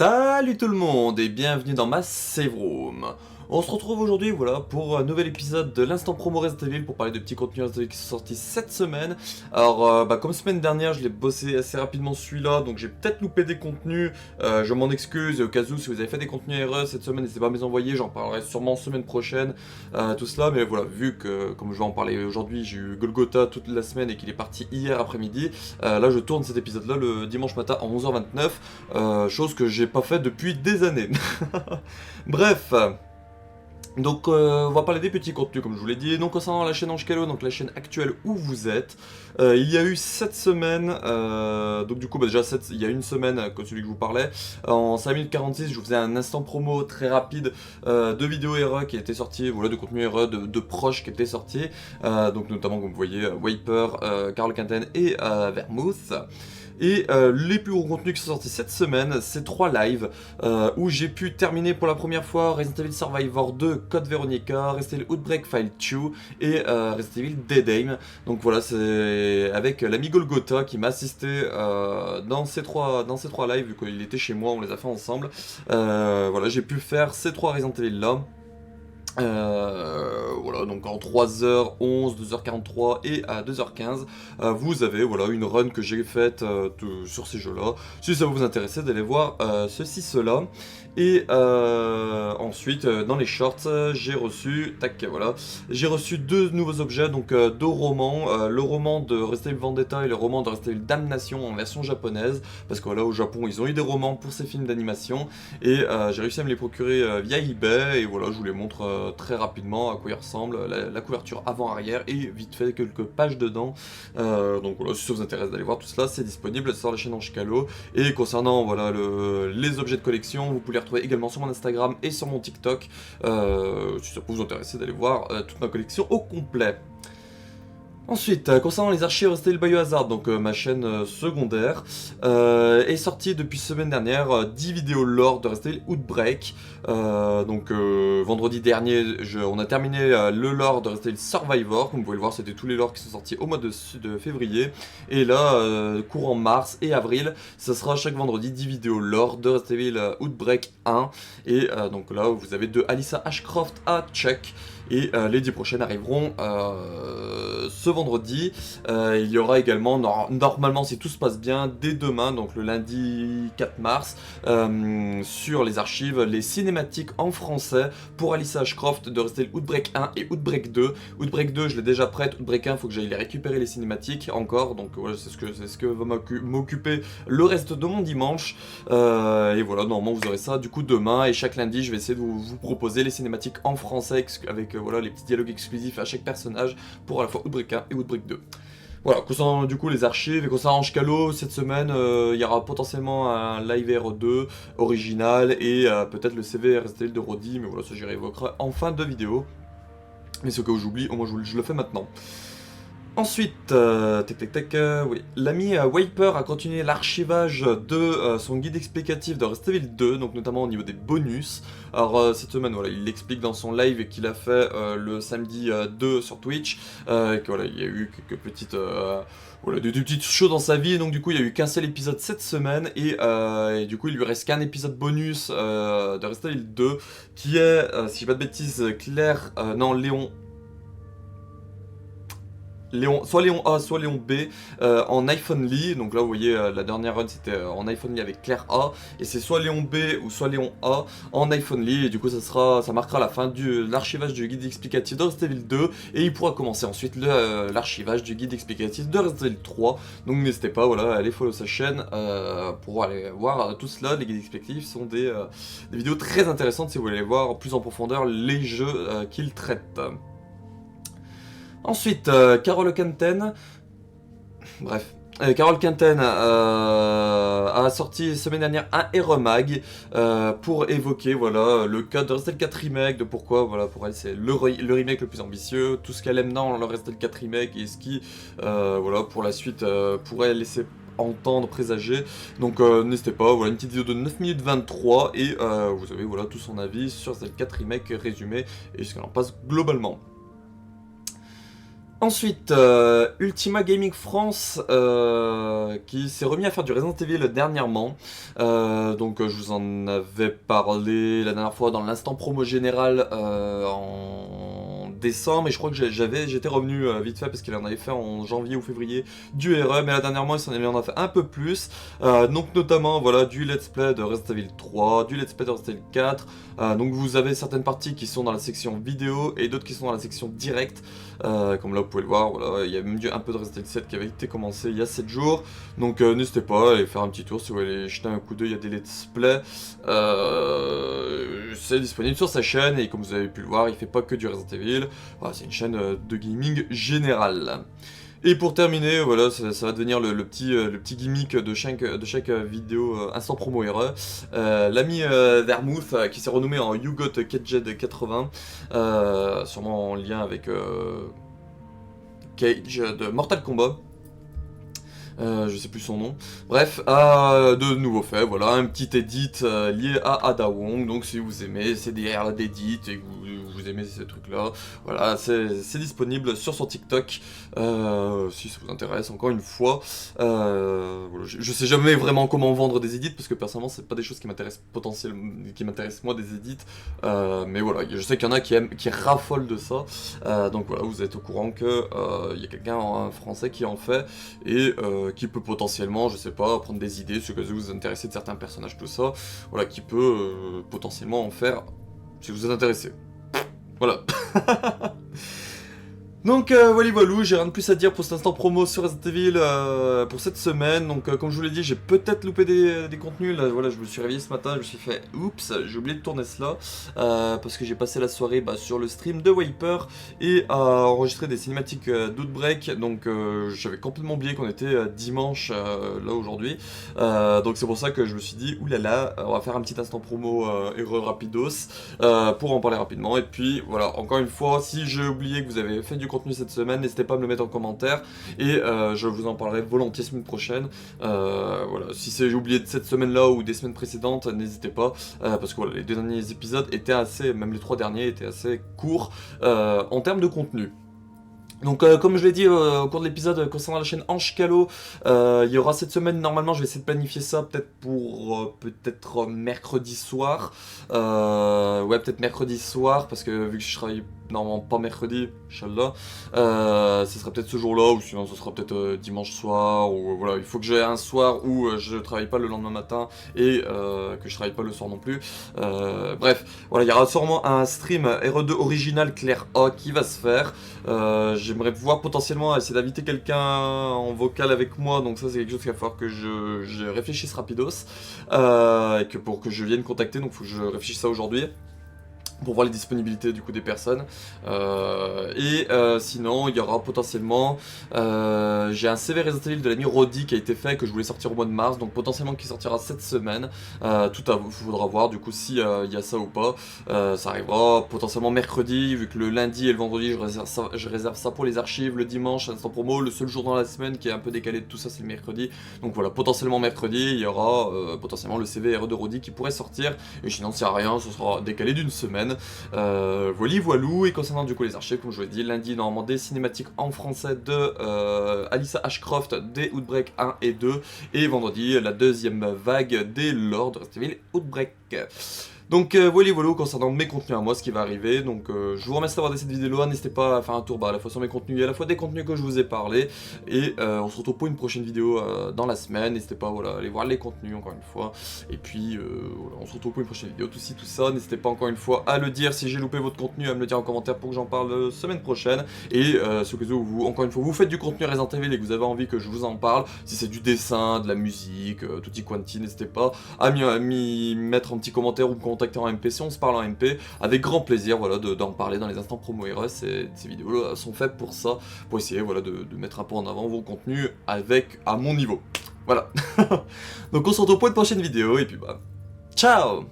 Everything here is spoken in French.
Salut tout le monde et bienvenue dans ma save room. On se retrouve aujourd'hui voilà, pour un nouvel épisode de l'instant promo Resident Evil pour parler de petits contenus Resident Evil qui sont sortis cette semaine. Alors comme semaine dernière je l'ai bossé assez rapidement celui-là, donc j'ai peut-être loupé des contenus, je m'en excuse, et au cas où si vous avez fait des contenus RE cette semaine n'hésitez pas à me les envoyer, j'en parlerai sûrement semaine prochaine, tout cela, mais voilà, vu que comme je vais en parler aujourd'hui, j'ai eu Golgotha toute la semaine et qu'il est parti hier après-midi, là je tourne cet épisode là le dimanche matin à 11h29, chose que j'ai pas fait depuis des années. Bref. Donc on va parler des petits contenus comme je vous l'ai dit. Donc concernant la chaîne Angelo, donc la chaîne actuelle où vous êtes, il y a eu 7 semaines, donc du coup déjà il y a une semaine comme celui que je vous parlais, en 5 minutes 46 je vous faisais un instant promo très rapide de vidéos RE qui étaient sorties, voilà, de contenu RE de proches qui étaient sortis, donc notamment comme vous voyez Wiper, Carl Quinten et Vermouth. Et les plus gros contenus qui sont sortis cette semaine, c'est 3 lives où j'ai pu terminer pour la première fois Resident Evil Survivor 2 Code Veronica, Resident Evil Outbreak File 2 et Resident Evil Dead Aim. Donc voilà, c'est avec l'ami Golgotha qui m'a assisté dans ces trois lives, vu qu'il était chez moi, on les a fait ensemble. Voilà, j'ai pu faire ces 3 Resident Evil là. Voilà, donc en 3h11, 2h43 et à 2h15, vous avez voilà, une run que j'ai faite sur ces jeux-là. Si ça vous intéresse d'aller voir ceci, cela. Et ensuite, dans les shorts, j'ai reçu, tac, voilà, j'ai reçu 2 nouveaux objets, donc 2 romans, le roman de Resident Evil Vendetta et le roman de Resident Evil Damnation en version japonaise, parce que voilà, au Japon, ils ont eu des romans pour ces films d'animation, et j'ai réussi à me les procurer via eBay, et voilà, je vous les montre très rapidement à quoi ils ressemblent, la couverture avant-arrière, et vite fait quelques pages dedans, donc voilà, si ça vous intéresse d'aller voir tout cela, c'est disponible sur la chaîne Anchicalo, et concernant voilà, les objets de collection, vous pouvez les retrouver également sur mon Instagram et sur mon TikTok, si ça peut vous intéresser d'aller voir toute ma collection au complet. Ensuite, concernant les archives Resident Evil Biohazard, donc ma chaîne secondaire, est sortie depuis semaine dernière 10 vidéos lore de Resident Evil Outbreak. Donc vendredi dernier, on a terminé le lore de Resident Evil Survivor. Comme vous pouvez le voir, c'était tous les lores qui sont sortis au mois de février. Et là, courant mars et avril, ça sera chaque vendredi 10 vidéos lore de Resident Evil Outbreak 1. Et donc là, vous avez de Alyssa Ashcroft à Chuck. Et les 10 prochaines arriveront ce vendredi. Il y aura également, normalement si tout se passe bien, dès demain, donc le lundi 4 mars, sur les archives, les cinématiques en français pour Alyssa Ashcroft de Resident Evil Outbreak 1 et Outbreak 2. Outbreak 2, je l'ai déjà prête. Outbreak 1, il faut que j'aille les récupérer les cinématiques encore. Donc voilà, c'est ce que va m'occuper le reste de mon dimanche. Et voilà, normalement vous aurez ça du coup demain. Et chaque lundi, je vais essayer de vous proposer les cinématiques en français avec voilà, les petits dialogues exclusifs à chaque personnage pour à la fois Outbreak 1 et Outbreak 2. Voilà, concernant du coup les archives et concernant Anchicalo, cette semaine il y aura potentiellement un live R2 original et peut-être le CV Resident de Roddy, mais voilà, ça j'y réévoquerai en fin de vidéo. Mais ce que j'oublie, au moins je le fais maintenant. Ensuite, oui, l'ami Wiper a continué l'archivage de son guide explicatif de Resident Evil 2, donc notamment au niveau des bonus. Alors cette semaine, voilà, il l'explique dans son live qu'il a fait le samedi 2 sur Twitch, que voilà, il y a eu quelques petites... voilà, des petites choses dans sa vie, donc du coup il y a eu qu'un seul épisode cette semaine, et du coup il lui reste qu'un épisode bonus de Resident Evil 2, qui est, si j'ai pas de bêtises, soit Léon A, soit Léon B, en iPhone Lee. Donc là, vous voyez, la dernière run c'était en iPhone Lee avec Claire A, et c'est soit Léon B ou soit Léon A en iPhone Lee. Et du coup, ça marquera la fin de l'archivage du guide explicatif de Resident Evil 2, et il pourra commencer ensuite l'archivage du guide explicatif de Resident Evil 3. Donc n'hésitez pas, voilà, à aller follow sa chaîne pour aller voir tout cela. Les guides explicatifs sont des vidéos très intéressantes si vous voulez aller voir plus en profondeur les jeux qu'il traite. Ensuite, Carol Quinten, bref, Carol Quinten a sorti semaine dernière un Eremag pour évoquer voilà, le cas de Resident Evil 4 Remake, de pourquoi voilà, pour elle c'est le remake le plus ambitieux, tout ce qu'elle aime dans le Resident Evil 4 Remake et ce qui voilà, pour la suite pourrait laisser entendre, présager. Donc n'hésitez pas, voilà une petite vidéo de 9 minutes 23 et vous avez voilà, tout son avis sur Resident Evil 4 Remake résumé et ce qu'elle en passe globalement. Ensuite, Ultima Gaming France qui s'est remis à faire du Resident Evil dernièrement. Je vous en avais parlé la dernière fois dans l'instant promo général en décembre, et je crois que j'étais revenu vite fait parce qu'il en avait fait en janvier ou février du RE, mais là dernièrement il en a fait un peu plus. Donc notamment voilà, du let's play de Resident Evil 3, du let's play de Resident Evil 4. Donc vous avez certaines parties qui sont dans la section vidéo et d'autres qui sont dans la section direct. Comme là vous pouvez le voir, voilà, il y a même un peu de Resident Evil 7 qui avait été commencé il y a 7 jours. Donc n'hésitez pas à aller faire un petit tour si vous voulez aller jeter un coup d'œil, il y a des let's play. C'est disponible sur sa chaîne et comme vous avez pu le voir, il fait pas que du Resident Evil. Voilà, c'est une chaîne de gaming général. Et pour terminer, voilà, ça va devenir le petit gimmick de chaque vidéo instant promo RE. L'ami Vermouth qui s'est renommé en You Got Caged 80, sûrement en lien avec Cage de Mortal Kombat. Je sais plus son nom. Bref, de nouveaux faits, voilà, un petit edit lié à Ada Wong. Donc si vous aimez CDR d'edit et que vous aimez ces trucs-là, voilà, c'est disponible sur son TikTok. Si ça vous intéresse, encore une fois. Voilà, je sais jamais vraiment comment vendre des edits parce que personnellement, c'est pas des choses qui m'intéressent moi des edits. Mais voilà, je sais qu'il y en a qui raffolent de ça. Donc voilà, vous êtes au courant que il y a quelqu'un en français qui en fait et qui peut potentiellement, je sais pas, prendre des idées si vous vous intéressez de certains personnages, tout ça, voilà, qui peut potentiellement en faire si vous êtes intéressé. Voilà. Donc voilà, j'ai rien de plus à dire pour cet instant promo sur Resident Evil pour cette semaine. Donc comme je vous l'ai dit, j'ai peut-être loupé des contenus. Là voilà, je me suis réveillé ce matin, je me suis fait oups, j'ai oublié de tourner cela parce que j'ai passé la soirée sur le stream de Wiper et à enregistrer des cinématiques d'Outbreak. Donc j'avais complètement oublié qu'on était dimanche là aujourd'hui. Donc c'est pour ça que je me suis dit oulala, on va faire un petit instant promo erreur rapidos pour en parler rapidement. Et puis voilà, encore une fois, si j'ai oublié que vous avez fait du contenu cette semaine, n'hésitez pas à me le mettre en commentaire et je vous en parlerai volontiers semaine prochaine. Voilà, si j'ai oublié de cette semaine là ou des semaines précédentes, n'hésitez pas parce que voilà, les 2 derniers épisodes étaient assez, même les 3 derniers étaient assez courts en termes de contenu. Donc comme je l'ai dit au cours de l'épisode concernant la chaîne Ange Calo, il y aura cette semaine, normalement je vais essayer de planifier ça peut-être pour mercredi soir. Ouais, peut-être mercredi soir parce que vu que je travaille normalement pas mercredi, Inch'Allah, ce sera peut-être ce jour-là ou sinon ce sera peut-être dimanche soir ou voilà, il faut que j'ai un soir où je travaille pas le lendemain matin et que je travaille pas le soir non plus. Bref, voilà, il y aura sûrement un stream RE2 original Claire A qui va se faire. J'aimerais pouvoir potentiellement essayer d'inviter quelqu'un en vocal avec moi, donc ça c'est quelque chose qu'il va falloir que je réfléchisse rapidos et que pour que je vienne contacter, donc il faut que je réfléchisse ça aujourd'hui pour voir les disponibilités du coup des personnes. Sinon il y aura potentiellement j'ai un CV Resident Evil de l'ami Roddy qui a été fait, que je voulais sortir au mois de mars, donc potentiellement qui sortira cette semaine. Faudra voir du coup si il y a ça ou pas. Ça arrivera potentiellement mercredi, vu que le lundi et le vendredi je réserve ça pour les archives, le dimanche instant promo, le seul jour dans la semaine qui est un peu décalé de tout ça c'est le mercredi. Donc voilà, potentiellement mercredi il y aura potentiellement le CV RE de Roddy qui pourrait sortir, et sinon s'il n'y a rien, ce sera décalé d'une semaine. Voilou, et concernant du coup les archives, comme je vous l'ai dit, lundi normalement des cinématiques en français de Alyssa Ashcroft, des Outbreak 1 et 2, et vendredi la deuxième vague des Lords de Resident Evil Outbreak. Donc voilà concernant mes contenus à moi, ce qui va arriver. Donc je vous remercie d'avoir décidé cette vidéo là, n'hésitez pas à faire un tour à la fois sur mes contenus et à la fois des contenus que je vous ai parlé. Et on se retrouve pour une prochaine vidéo dans la semaine, n'hésitez pas voilà, à aller voir les contenus encore une fois. Et puis voilà, on se retrouve pour une prochaine vidéo, tout ça, n'hésitez pas encore une fois à le dire si j'ai loupé votre contenu, à me le dire en commentaire pour que j'en parle semaine prochaine. Et ce que vous, encore une fois, vous faites du contenu Resident Evil et que vous avez envie que je vous en parle, si c'est du dessin, de la musique, tutti quanti, n'hésitez pas à m'y mettre un petit commentaire ou me contacter en MP si on se parle en MP, avec grand plaisir voilà, d'en parler dans les instants promo RE. Ces vidéos sont faites pour ça, pour essayer voilà, de mettre un peu en avant vos contenus à mon niveau. Voilà. Donc on se retrouve pour une prochaine vidéo et puis bah, ciao.